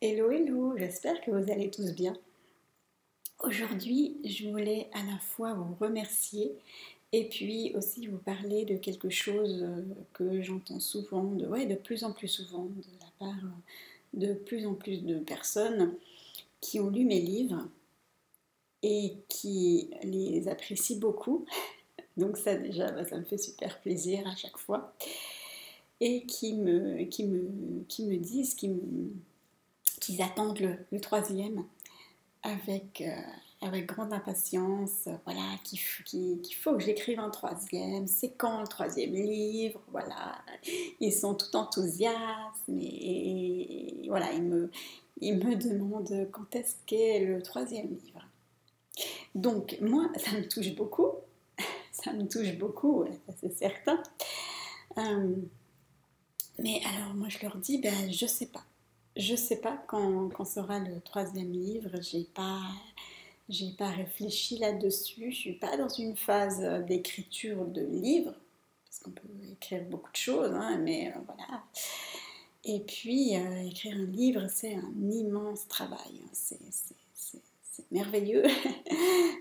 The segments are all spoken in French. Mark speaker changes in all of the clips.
Speaker 1: Hello, hello, j'espère que vous allez tous bien. Aujourd'hui, je voulais à la fois vous remercier et puis aussi vous parler de quelque chose que j'entends souvent, de plus en plus souvent de la part de plus en plus de personnes qui ont lu mes livres et qui les apprécient beaucoup. Donc ça déjà, ça me fait super plaisir à chaque fois. Et qui me disent qu'ils attendent le troisième avec, avec grande impatience, voilà, qu'il faut que j'écrive un troisième, c'est quand le troisième livre, voilà, ils sont tout enthousiastes, et voilà, ils me demandent quand est-ce qu'est le troisième livre. Donc moi, ça me touche beaucoup, ça me touche beaucoup, ouais, ça c'est certain. Euh, mais alors moi je leur dis, ben je sais pas. Je sais pas quand sera le troisième livre, j'ai pas réfléchi là-dessus, je suis pas dans une phase d'écriture de livres, parce qu'on peut écrire beaucoup de choses, hein, mais voilà. Et puis, écrire un livre, c'est un immense travail, hein, c'est merveilleux,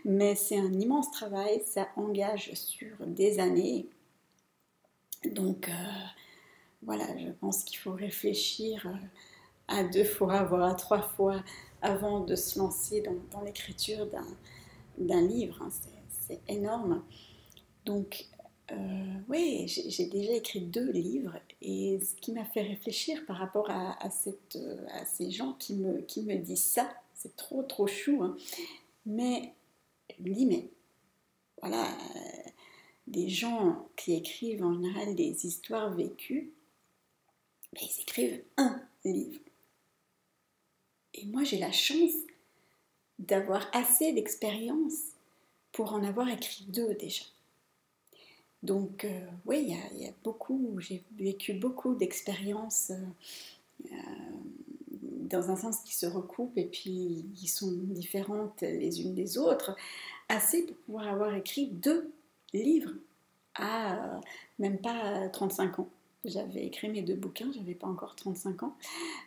Speaker 1: mais c'est un immense travail, ça engage sur des années. Donc, voilà, je pense qu'il faut réfléchir à deux fois, voire à trois fois avant de se lancer dans l'écriture d'un livre, hein, c'est énorme. Donc, oui, j'ai déjà écrit 2 livres et ce qui m'a fait réfléchir par rapport à ces gens qui me disent ça, c'est trop trop chou, hein. Mais je me dis, mais voilà, des gens qui écrivent en général des histoires vécues, ben, ils écrivent un livre. Et moi j'ai la chance d'avoir assez d'expérience pour en avoir écrit 2 déjà. Donc, oui, il y a beaucoup, j'ai vécu beaucoup d'expériences dans un sens qui se recoupent et puis qui sont différentes les unes des autres, assez pour pouvoir avoir écrit 2 livres à même pas 35 ans. J'avais écrit mes 2 bouquins, j'avais pas encore 35 ans,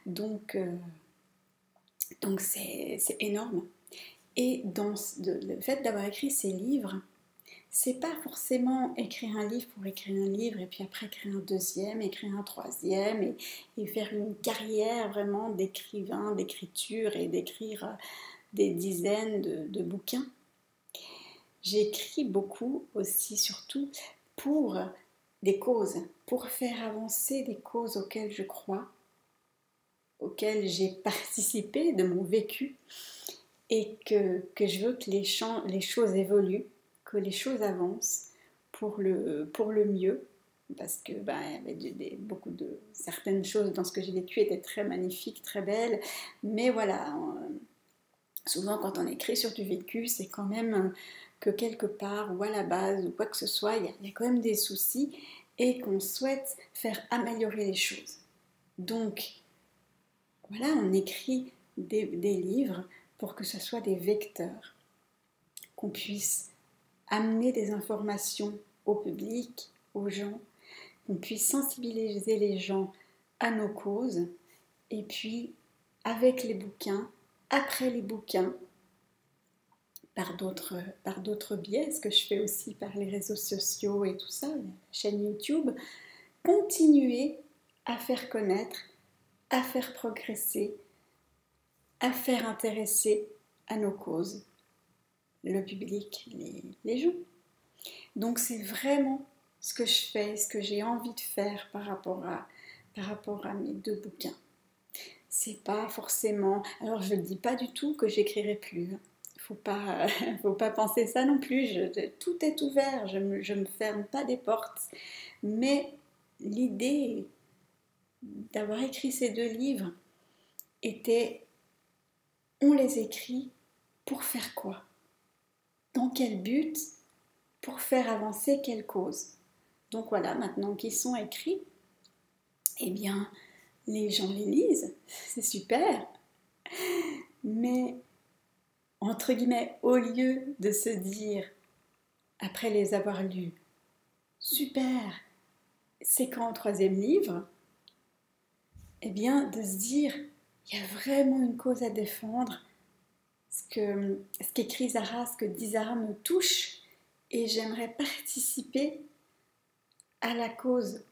Speaker 1: donc donc c'est énorme. Et le fait d'avoir écrit ces livres, c'est pas forcément écrire un livre pour écrire un livre et puis après écrire un deuxième, écrire un troisième et faire une carrière vraiment d'écrivain, d'écriture et d'écrire des dizaines de bouquins. J'écris beaucoup aussi, surtout pour des causes, pour faire avancer des causes auxquelles je crois, auxquelles j'ai participé de mon vécu et que je veux que les choses évoluent, que les choses avancent pour le mieux, parce que ben, il y avait certaines choses dans ce que j'ai vécu étaient très magnifiques, très belles, mais voilà, souvent quand on écrit sur du vécu, c'est quand même que quelque part ou à la base ou quoi que ce soit, il y a quand même des soucis et qu'on souhaite faire améliorer les choses. Donc voilà, on écrit des livres pour que ce soit des vecteurs, qu'on puisse amener des informations au public, aux gens, qu'on puisse sensibiliser les gens à nos causes, et puis avec les bouquins, après les bouquins, par d'autres biais, ce que je fais aussi par les réseaux sociaux et tout ça, la chaîne YouTube, continuer à faire connaître, à faire progresser, à faire intéresser à nos causes le public, les gens. Donc c'est vraiment ce que je fais, ce que j'ai envie de faire par rapport à mes 2 bouquins. C'est pas forcément... Alors je ne dis pas du tout que j'écrirai plus. Faut pas penser ça non plus. Tout est ouvert, je me ferme pas des portes. Mais l'idée d'avoir écrit ces 2 livres était, on les écrit pour faire quoi? Dans quel but? Pour faire avancer quelle cause? Donc voilà, maintenant qu'ils sont écrits, eh bien, les gens les lisent, c'est super. Mais, entre guillemets, au lieu de se dire, après les avoir lus, super, c'est quand le troisième livre? Eh bien, de se dire, il y a vraiment une cause à défendre. Ce qu'écrit Zara, ce que dit Zara me touche et j'aimerais participer à la cause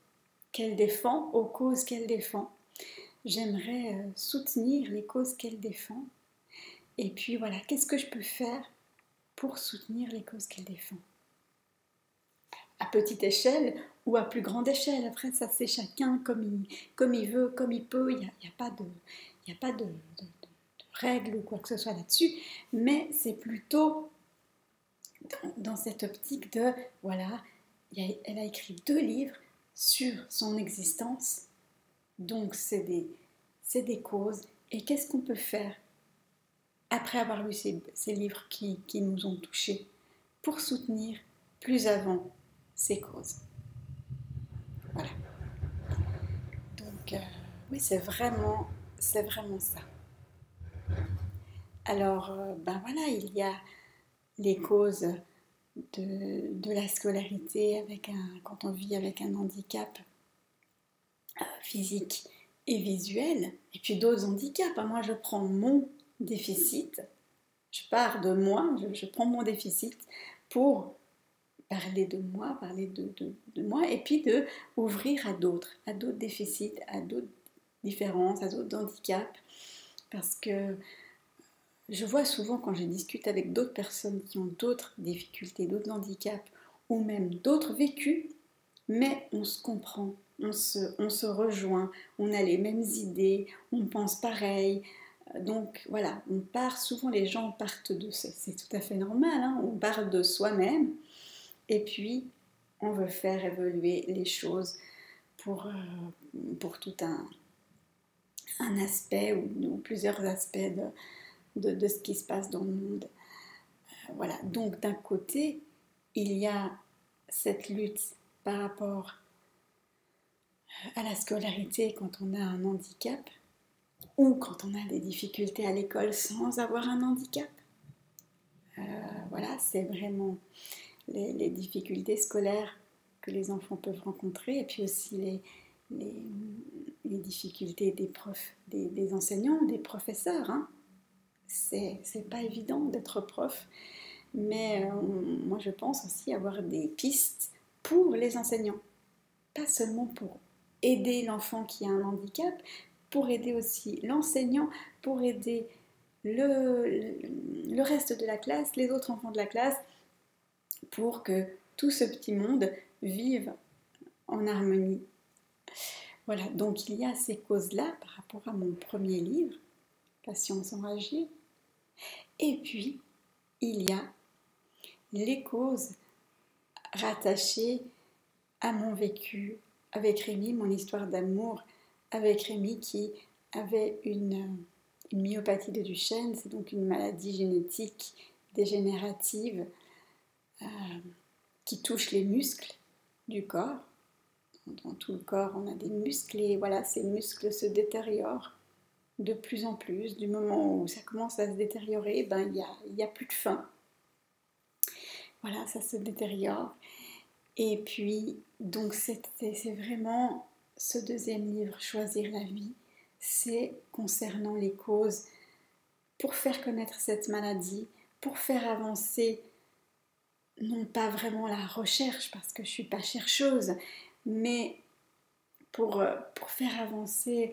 Speaker 1: qu'elle défend, aux causes qu'elle défend. J'aimerais soutenir les causes qu'elle défend. Et puis voilà, qu'est-ce que je peux faire pour soutenir les causes qu'elle défend? À petite échelle ou à plus grande échelle. Après, ça c'est chacun comme il veut, comme il peut. Il n'y a pas de règles ou quoi que ce soit là-dessus. Mais c'est plutôt dans cette optique de, voilà, elle a écrit 2 livres sur son existence. Donc c'est des causes. Et qu'est-ce qu'on peut faire après avoir lu ces livres qui nous ont touchés pour soutenir plus avant ces causes? Voilà. Donc oui, c'est vraiment ça. Alors ben voilà, il y a les causes de la scolarité quand on vit avec un handicap physique et visuel, et puis d'autres handicaps. Moi, je prends mon déficit, je pars de moi, je prends mon déficit pour parler de moi, de moi, et puis de ouvrir à d'autres déficits, à d'autres différences, à d'autres handicaps, parce que je vois souvent quand je discute avec d'autres personnes qui ont d'autres difficultés, d'autres handicaps, ou même d'autres vécus, mais on se comprend, on se rejoint, on a les mêmes idées, on pense pareil. Donc voilà, on part, souvent les gens partent c'est tout à fait normal, hein, on part de soi-même, et puis on veut faire évoluer les choses pour tout un aspect ou plusieurs aspects de ce qui se passe dans le monde. Voilà, donc d'un côté, il y a cette lutte par rapport à la scolarité quand on a un handicap ou quand on a des difficultés à l'école sans avoir un handicap. Voilà, c'est vraiment les difficultés scolaires que les enfants peuvent rencontrer et puis aussi les difficultés des profs, des enseignants, des professeurs. Hein. C'est pas évident d'être prof, mais moi je pense aussi avoir des pistes pour les enseignants, pas seulement pour aider l'enfant qui a un handicap, pour aider aussi l'enseignant, pour aider le reste de la classe, les autres enfants de la classe, pour que tout ce petit monde vive en harmonie. Voilà, donc il y a ces causes-là par rapport à mon premier livre, Patience enragée. Et puis, il y a les causes rattachées à mon vécu avec Rémi, mon histoire d'amour avec Rémi qui avait une myopathie de Duchenne, c'est donc une maladie génétique dégénérative qui touche les muscles du corps. Dans tout le corps, on a des muscles et voilà, ces muscles se détériorent de plus en plus. Du moment où ça commence à se détériorer, ben, il y a plus de faim. Voilà, ça se détériore. Et puis, donc c'est vraiment ce deuxième livre, Choisir la vie, c'est concernant les causes pour faire connaître cette maladie, pour faire avancer, non pas vraiment la recherche, parce que je ne suis pas chercheuse, mais pour faire avancer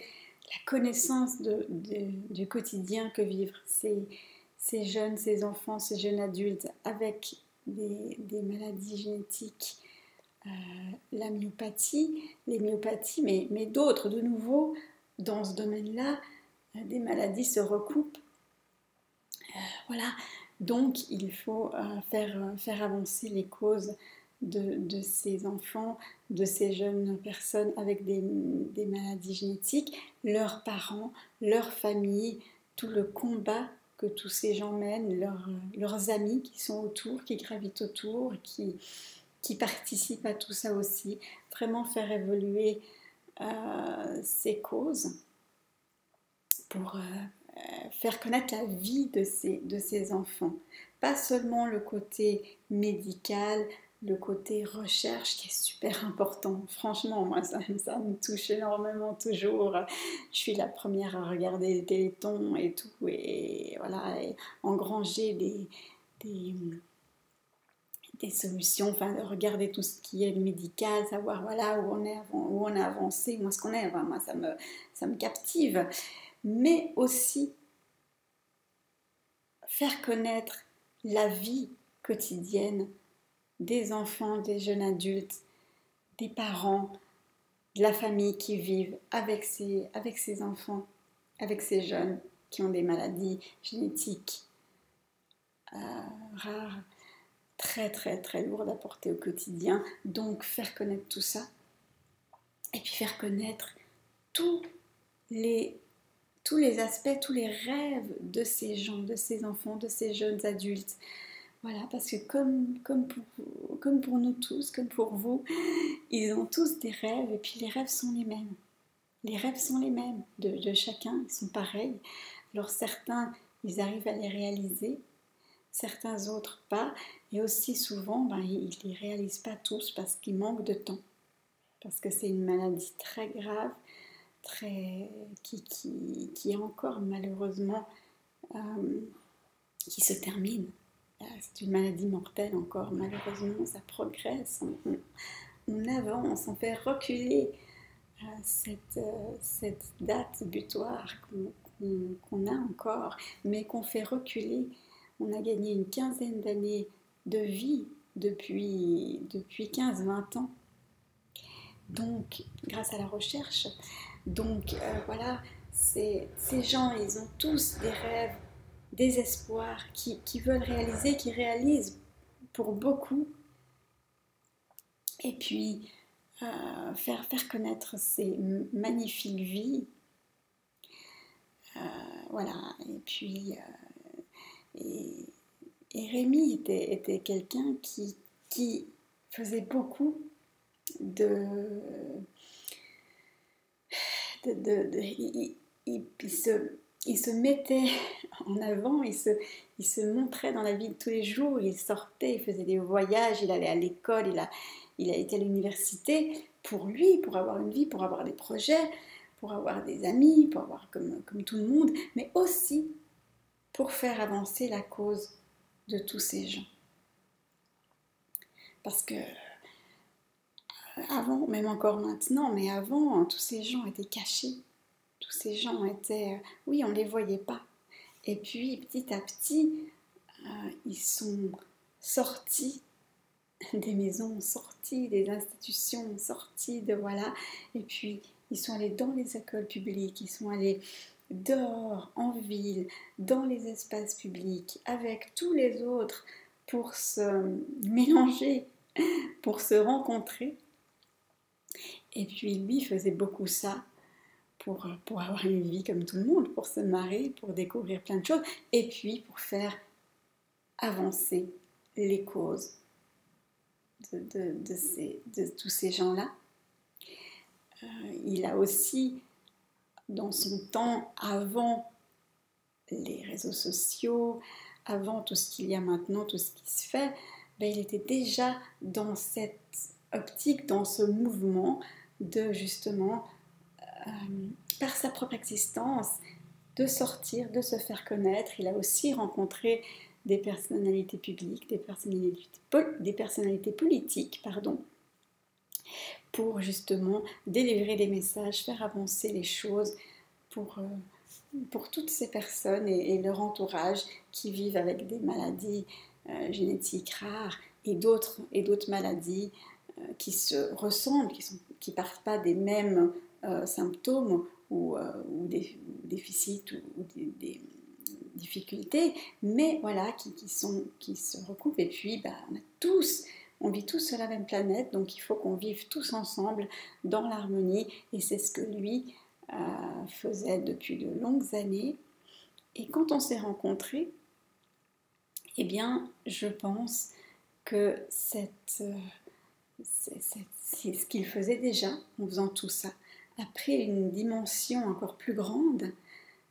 Speaker 1: la connaissance du quotidien que vivent ces jeunes, ces enfants, ces jeunes adultes avec des maladies génétiques, la myopathie, les myopathies, mais d'autres, de nouveau, dans ce domaine-là, des maladies se recoupent. Voilà, donc il faut faire avancer les causes de ces enfants, de ces jeunes personnes avec des maladies génétiques, leurs parents, leurs familles, tout le combat que tous ces gens mènent, leurs amis qui sont autour, qui gravitent autour, qui participent à tout ça aussi. Vraiment faire évoluer ces causes pour faire connaître la vie de ces enfants. Pas seulement le côté médical, le côté recherche qui est super important. Franchement, moi, ça me touche énormément toujours. Je suis la première à regarder les télétons et tout, et voilà, et engranger des, des solutions, enfin, de regarder tout ce qui est médical, savoir voilà où on est, où on a avancé, où est-ce qu'on est. Enfin, moi, ça me captive. Mais aussi faire connaître la vie quotidienne des enfants, des jeunes adultes, des parents, de la famille qui vivent avec ces enfants, avec ces jeunes qui ont des maladies génétiques rares, très très très lourdes à porter au quotidien. Donc faire connaître tout ça et puis faire connaître tous les, tous les aspects, tous les rêves de ces gens, de ces enfants, de ces jeunes adultes. Voilà, parce que comme pour nous tous, comme pour vous, ils ont tous des rêves et puis les rêves sont les mêmes. Les rêves sont les mêmes de chacun, ils sont pareils. Alors certains, ils arrivent à les réaliser, certains autres pas. Et aussi souvent, ils ne les réalisent pas tous parce qu'ils manquent de temps. Parce que c'est une maladie très grave, qui est encore malheureusement qui se termine. C'est une maladie mortelle encore, malheureusement, ça progresse, on avance, on fait reculer cette date butoir qu'on a encore, mais qu'on fait reculer. On a gagné une quinzaine d'années de vie depuis 15-20 ans, donc grâce à la recherche. Donc voilà, ces gens, ils ont tous des rêves, des espoirs qui veulent réaliser, qui réalisent pour beaucoup. Et puis faire connaître ces magnifiques vies. Voilà, et puis et Rémi était quelqu'un qui faisait beaucoup de il se mettait en avant, il se montrait dans la vie de tous les jours, il sortait, il faisait des voyages, il allait à l'école, il a été à l'université pour lui, pour avoir une vie, pour avoir des projets, pour avoir des amis, pour avoir comme tout le monde, mais aussi pour faire avancer la cause de tous ces gens. Parce que avant, même encore maintenant, mais avant, tous ces gens étaient cachés. Tous ces gens étaient... oui, on ne les voyait pas. Et puis, petit à petit, ils sont sortis des maisons, sortis des institutions, sortis de... voilà. Et puis, ils sont allés dans les écoles publiques, ils sont allés dehors, en ville, dans les espaces publics, avec tous les autres, pour se mélanger, pour se rencontrer. Et puis, lui faisait beaucoup ça pour avoir une vie comme tout le monde, pour se marrer, pour découvrir plein de choses, et puis pour faire avancer les causes de tous ces gens-là. Il a aussi, dans son temps, avant les réseaux sociaux, avant tout ce qu'il y a maintenant, tout ce qui se fait, il était déjà dans cette optique, dans ce mouvement de justement, par sa propre existence, de sortir, de se faire connaître. Il a aussi rencontré des personnalités publiques, des personnalités politiques, pour justement délivrer des messages, faire avancer les choses pour toutes ces personnes et leur entourage qui vivent avec des maladies génétiques rares et d'autres maladies qui se ressemblent, qui ne partent pas des mêmes symptômes ou des déficits ou des difficultés, mais voilà, qui se recoupent. Et puis, on vit tous sur la même planète, donc il faut qu'on vive tous ensemble dans l'harmonie, et c'est ce que lui faisait depuis de longues années. Et quand on s'est rencontrés, eh bien, je pense que c'est ce qu'il faisait déjà en faisant tout ça, a pris une dimension encore plus grande,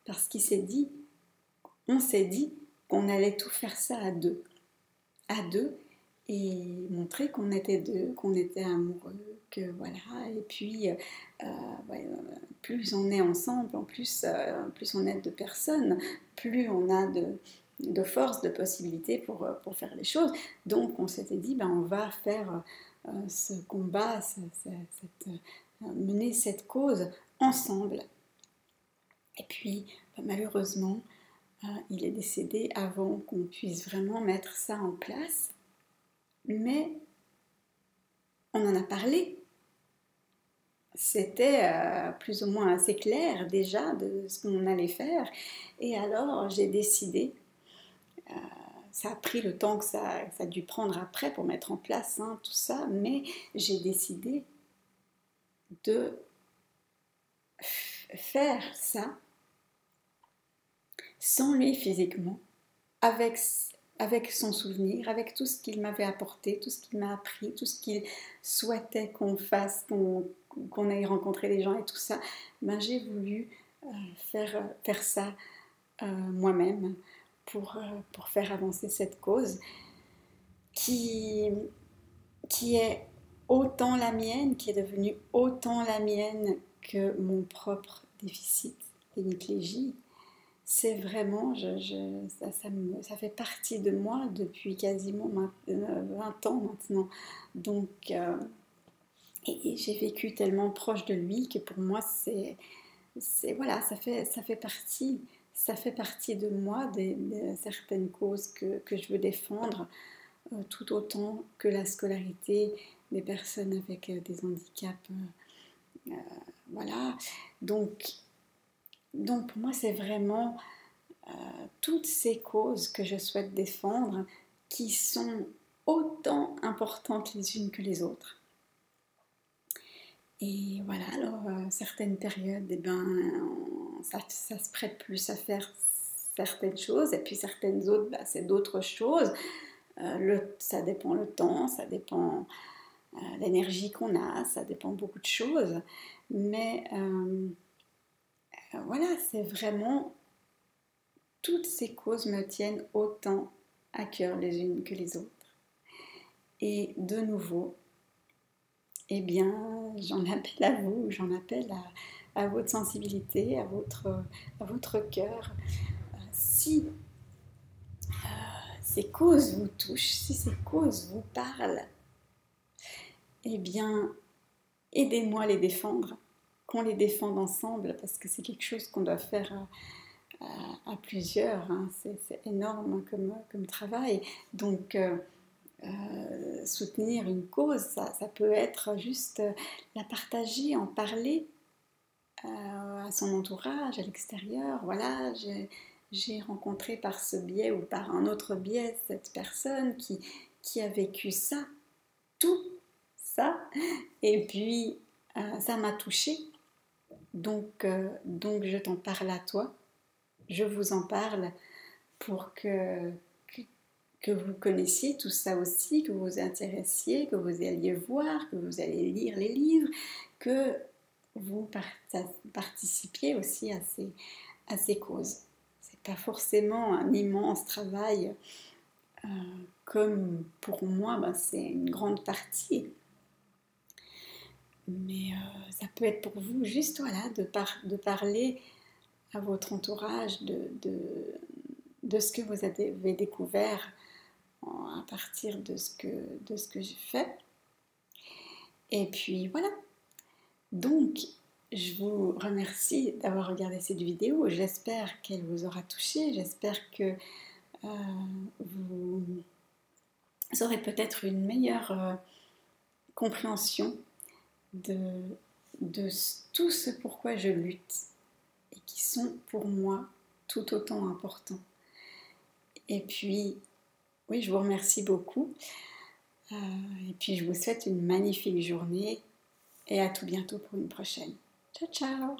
Speaker 1: parce on s'est dit qu'on allait tout faire ça à deux, et montrer qu'on était deux, qu'on était amoureux, que voilà. Et puis, ouais, plus on est ensemble, en plus, plus on est de personnes, plus on a de force, de possibilités pour faire les choses. Donc on s'était dit, ben, on va faire ce combat, mener cette cause ensemble. Et puis, ben, malheureusement, il est décédé avant qu'on puisse vraiment mettre ça en place. Mais on en a parlé. C'était plus ou moins assez clair déjà de ce qu'on allait faire. Et alors j'ai décidé, ça a pris le temps que ça a dû prendre après pour mettre en place hein, tout ça, mais j'ai décidé de faire ça sans lui physiquement, avec, avec son souvenir, avec tout ce qu'il m'avait apporté, tout ce qu'il m'a appris, tout ce qu'il souhaitait qu'on fasse, qu'on aille rencontrer des gens et tout ça. Ben, j'ai voulu faire ça moi-même pour faire avancer cette cause qui, qui est autant la mienne, qui est devenue autant la mienne que mon propre déficit d'hémiplégie. C'est vraiment, ça fait partie de moi depuis quasiment 20 ans maintenant. Donc, et j'ai vécu tellement proche de lui que pour moi, voilà, ça fait partie de moi, de certaines causes que je veux défendre, tout autant que la scolarité des personnes avec des handicaps. Voilà. Donc pour moi, c'est vraiment toutes ces causes que je souhaite défendre qui sont autant importantes les unes que les autres. Et voilà, alors certaines périodes, eh ben, ça se prête plus à faire certaines choses, et puis certaines autres, bah, c'est d'autres choses. Ça dépend le temps, ça dépend l'énergie qu'on a, ça dépend beaucoup de choses. Mais voilà, c'est vraiment toutes ces causes me tiennent autant à cœur les unes que les autres. Et de nouveau, eh bien, j'en appelle à vous, j'en appelle à votre sensibilité, à votre cœur. Si ces causes vous touchent, si ces causes vous parlent, eh bien, aidez-moi à les défendre, qu'on les défende ensemble, parce que c'est quelque chose qu'on doit faire à plusieurs. Hein. C'est énorme comme travail. Donc, soutenir une cause, ça peut être juste la partager, en parler à son entourage, à l'extérieur. Voilà, j'ai rencontré par ce biais ou par un autre biais cette personne qui a vécu ça, tout ça, et puis ça m'a touchée. Donc je t'en parle à toi, je vous en parle pour que vous connaissiez tout ça aussi, que vous vous intéressiez, que vous alliez voir, que vous alliez lire les livres, que vous participiez aussi à ces causes. C'est pas forcément un immense travail comme pour moi, ben c'est une grande partie. Mais ça peut être pour vous juste voilà, de parler à votre entourage de ce que vous avez découvert à partir de ce que j'ai fait. Et puis voilà. Donc, je vous remercie d'avoir regardé cette vidéo. J'espère qu'elle vous aura touché. J'espère que vous aurez peut-être une meilleure compréhension de tout ce pourquoi je lutte et qui sont pour moi tout autant importants. Et puis, oui, je vous remercie beaucoup. Et puis, je vous souhaite une magnifique journée et à tout bientôt pour une prochaine. Ciao, ciao!